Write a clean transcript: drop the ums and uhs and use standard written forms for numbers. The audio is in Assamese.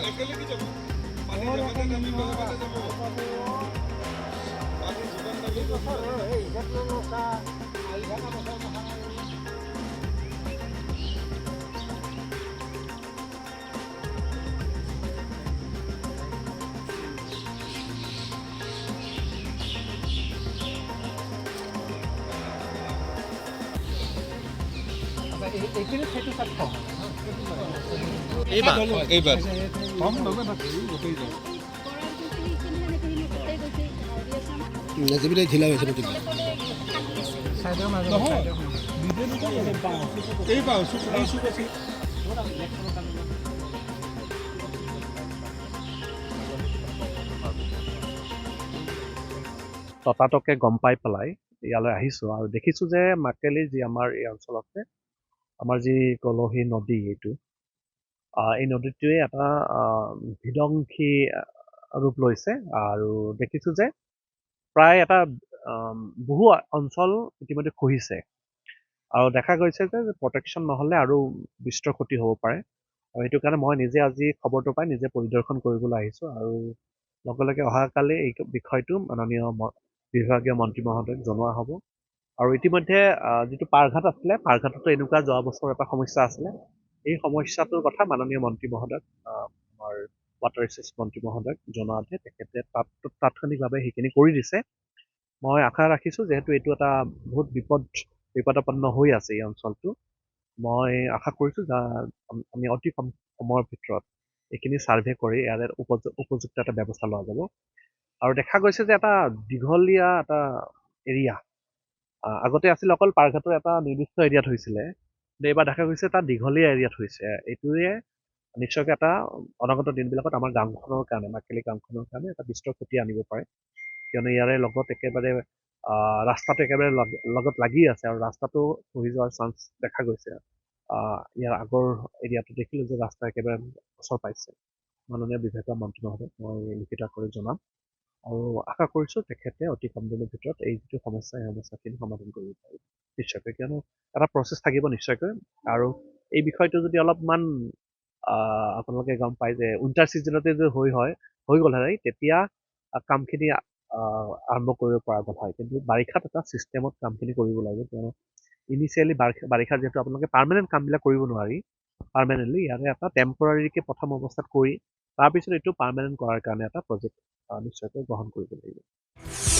একেলগে যাব পানী যাবতে আমি লগতে যাব পানী জীৱন লাগি বছৰ এই হিচাপটো লোকা আহি থকা বছৰ নহয় এইখিনি সেইটো চাট কম এইবাৰ কম নবে না গোটেই যায় যিবিলাক ঢিলা হৈছে তেতিয়া সাইডৰ মাজত নহয় এই পাও এই সুক আছে ততাতকে গম পাই পেলাই ইয়ালৈ আহিছোঁ আৰু দেখিছোঁ যে মাকেলি যি আমাৰ এই অঞ্চল আছে আমাৰ যি কলহী নদী এইটো এই নদীটোৱে এটা বিধ্বংসী ৰূপ লৈছে আৰু দেখিছোঁ যে প্ৰায় এটা বহু অঞ্চল ইতিমধ্যে খহিছে আৰু দেখা গৈছে যে প্ৰটেকশ্যন নহ'লে আৰু বিস্তৰ ক্ষতি হ'ব পাৰে আৰু সেইটো কাৰণে মই নিজে আজি খবৰটো পাই নিজে পৰিদৰ্শন কৰিবলৈ আহিছোঁ আৰু লগে লগে অহাকালি এই বিষয়টো মাননীয় বিভাগীয় মন্ত্ৰী মহোদয়ক জনোৱা হ'ব আৰু ইতিমধ্যে যিটো পাৰঘাট আছিলে পাৰঘাটতো এনেকুৱা যোৱা বছৰ এটা সমস্যা আছিলে এই সমস্যাটোৰ কথা মাননীয় মন্ত্ৰী মহোদয়ক আমাৰ ৱাটাৰ ৰিচোৰ্চ মন্ত্ৰী মহোদয়ক জনোৱাতে তেখেতে তাৎক্ষণিকভাৱে সেইখিনি কৰি দিছে মই আশা ৰাখিছোঁ যিহেতু এইটো এটা বহুত বিপদাপন্ন হৈ আছে এই অঞ্চলটো মই আশা কৰিছোঁ যে আমি অতি কম সময়ৰ ভিতৰত এইখিনি ছাৰ্ভে কৰি ইয়াৰে উপযুক্ত এটা ব্যৱস্থা লোৱা যাব আৰু দেখা গৈছে যে এটা দীঘলীয়া এটা এৰিয়া আগতে আছিল অকল পাৰঘাটৰ এটা নিৰ্দিষ্ট এৰিয়াত হৈছিলে কিন্তু এইবাৰ দেখা গৈছে এটা দীঘলীয়া এৰিয়াত হৈছে এইটোৱে নিশ্চয়কৈ এটা অনাগত দিনবিলাকত আমাৰ গাঁওখনৰ কাৰণে মাকেলি গাঁওখনৰ কাৰণে এটা বিস্তৰ ক্ষতি আনিব পাৰে কিয়নো ইয়াৰে লগত একেবাৰে ৰাস্তাটো একেবাৰে লগত লাগি আছে আৰু ৰাস্তাটো খহি যোৱাৰ চান্স দেখা গৈছে ইয়াৰ আগৰ এৰিয়াটো দেখিলোঁ যে ৰাস্তা একেবাৰে ওচৰ পাইছে মাননীয় বিভাগীয় মন্ত্ৰী মহোদয়ক মই লিখিত কৰি জনাম আৰু আশা কৰিছোঁ তেখেতে অতি কম দিনৰ ভিতৰত এই যিটো সমস্যা এই সমস্যাখিনি সমাধান কৰিব পাৰিব নিশ্চয়কৈ কিয়নো এটা প্ৰচেছ থাকিব নিশ্চয়কৈ আৰু এই বিষয়টো যদি অলপমান আপোনালোকে গম পায় যে উইণ্টাৰ ছিজনতে যে হৈ গ'ল হয় তেতিয়া কামখিনি আৰম্ভ কৰিব পৰা গ'ল হয় কিন্তু বাৰিষাত এটা ছিষ্টেমত কামখিনি কৰিব লাগিব কিয়নো ইনিচিয়েলি বাৰিষা যিহেতু আপোনালোকে পাৰ্মানেণ্ট কামবিলাক কৰিব নোৱাৰি পাৰ্মানেণ্টলি ইয়াৰে এটা টেম্পৰাৰীকৈ প্ৰথম অৱস্থাত কৰি তাৰপিছত এইটো পাৰ্মানেণ্ট কৰাৰ কাৰণে এটা প্ৰজেক্ট নিশ্চয়কৈ গ্ৰহণ কৰিব লাগিব